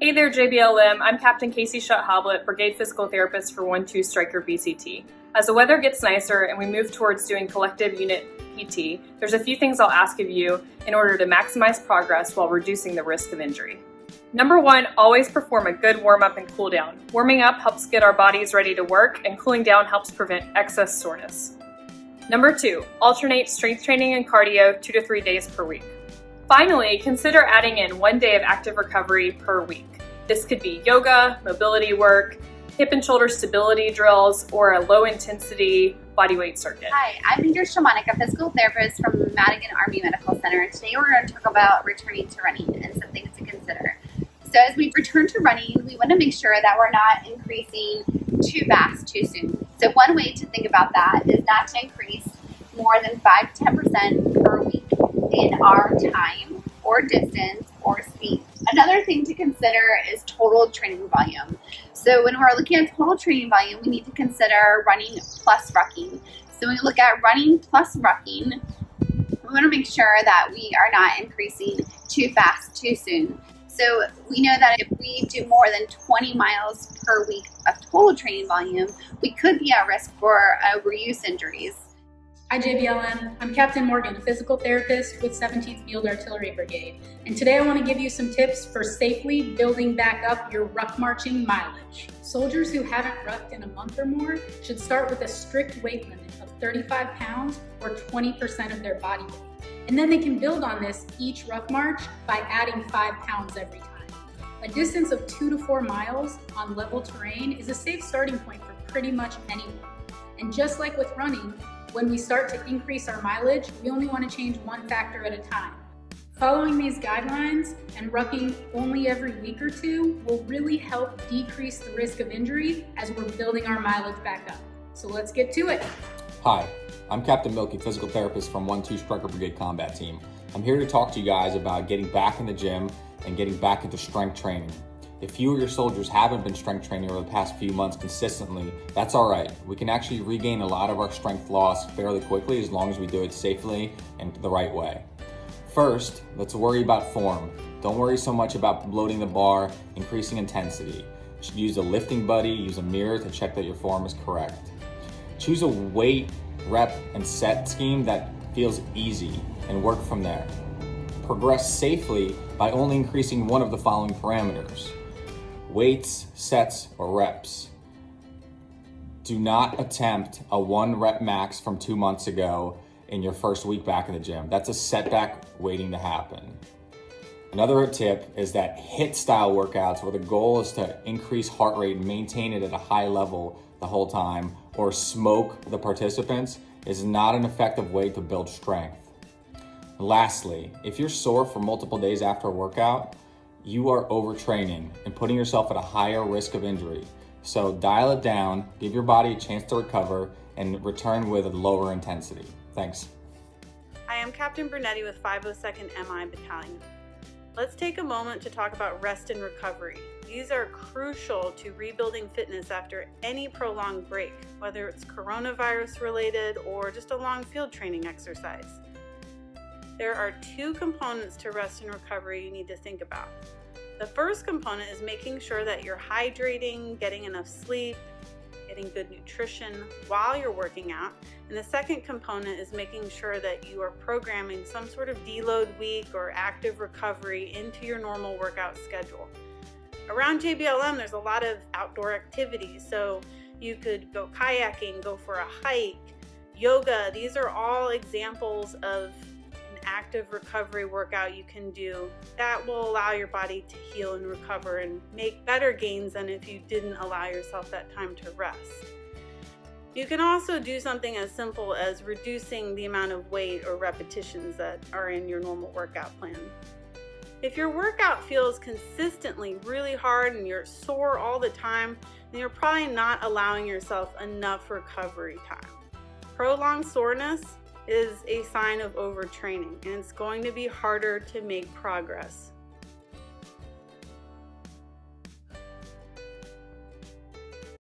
Hey there, JBLM. I'm Captain Casey Shutt-Hoblet, Brigade Physical Therapist for 1-2 Stryker BCT. As the weather gets nicer and we move towards doing collective unit PT, there's a few things I'll ask of you in order to maximize progress while reducing the risk of injury. Number one, always perform a good warm-up and cool down. Warming up helps get our bodies ready to work, and cooling down helps prevent excess soreness. Number two, alternate strength training and cardio 2 to 3 days per week. Finally, consider adding in 1 day of active recovery per week. This could be yoga, mobility work, hip and shoulder stability drills, or a low-intensity bodyweight circuit. Hi, I'm Peter Shamanik, a physical therapist from Madigan Army Medical Center. Today we're going to talk about returning to running and some things to consider. So as we return to running, we want to make sure that we're not increasing too fast too soon. So one way to think about that is not to increase more than 5 to 10% per week in our time or distance or speed. Another thing to consider is total training volume. So when we're looking at total training volume, we need to consider running plus rucking. So when we look at running plus rucking, we want to make sure that we are not increasing too fast too soon. So we know that if we do more than 20 miles per week of total training volume, we could be at risk for overuse injuries. Hi JBLM, I'm Captain Morgan, a physical therapist with 17th Field Artillery Brigade. And today I want to give you some tips for safely building back up your ruck marching mileage. Soldiers who haven't rucked in a month or more should start with a strict weight limit of 35 pounds or 20% of their body weight. And then they can build on this each ruck march by adding 5 pounds every time. A distance of 2 to 4 miles on level terrain is a safe starting point for pretty much anyone. And just like with running, when we start to increase our mileage, we only want to change one factor at a time. Following these guidelines and rucking only every week or two will really help decrease the risk of injury as we're building our mileage back up. So let's get to it. Hi, I'm Captain Milky, physical therapist from 1-2 Stryker Brigade Combat Team. I'm here to talk to you guys about getting back in the gym and getting back into strength training. If you or your soldiers haven't been strength training over the past few months consistently, that's all right. We can actually regain a lot of our strength loss fairly quickly as long as we do it safely and the right way. First, let's worry about form. Don't worry so much about loading the bar, increasing intensity. You should use a lifting buddy, use a mirror to check that your form is correct. Choose a weight, rep, and set scheme that feels easy and work from there. Progress safely by only increasing one of the following parameters: weights, sets, or reps. Do not attempt a 1 rep max from 2 months ago in your first week back in the gym. That's a setback waiting to happen. Another tip is that HIIT style workouts where the goal is to increase heart rate and maintain it at a high level the whole time, or smoke the participants, is not an effective way to build strength. Lastly, if you're sore for multiple days after a workout, you are overtraining and putting yourself at a higher risk of injury. So dial it down, give your body a chance to recover, and return with a lower intensity. Thanks. I am Captain Brunetti with 502nd MI Battalion. Let's take a moment to talk about rest and recovery. These are crucial to rebuilding fitness after any prolonged break, whether it's coronavirus related or just a long field training exercise. There are 2 components to rest and recovery you need to think about. The first component is making sure that you're hydrating, getting enough sleep, getting good nutrition while you're working out. And the second component is making sure that you are programming some sort of deload week or active recovery into your normal workout schedule. Around JBLM, there's a lot of outdoor activities. So you could go kayaking, go for a hike, yoga. These are all examples of active recovery workout you can do that will allow your body to heal and recover and make better gains than if you didn't allow yourself that time to rest. You can also do something as simple as reducing the amount of weight or repetitions that are in your normal workout plan. If your workout feels consistently really hard and you're sore all the time, then you're probably not allowing yourself enough recovery time. Prolonged soreness is a sign of overtraining, and it's going to be harder to make progress.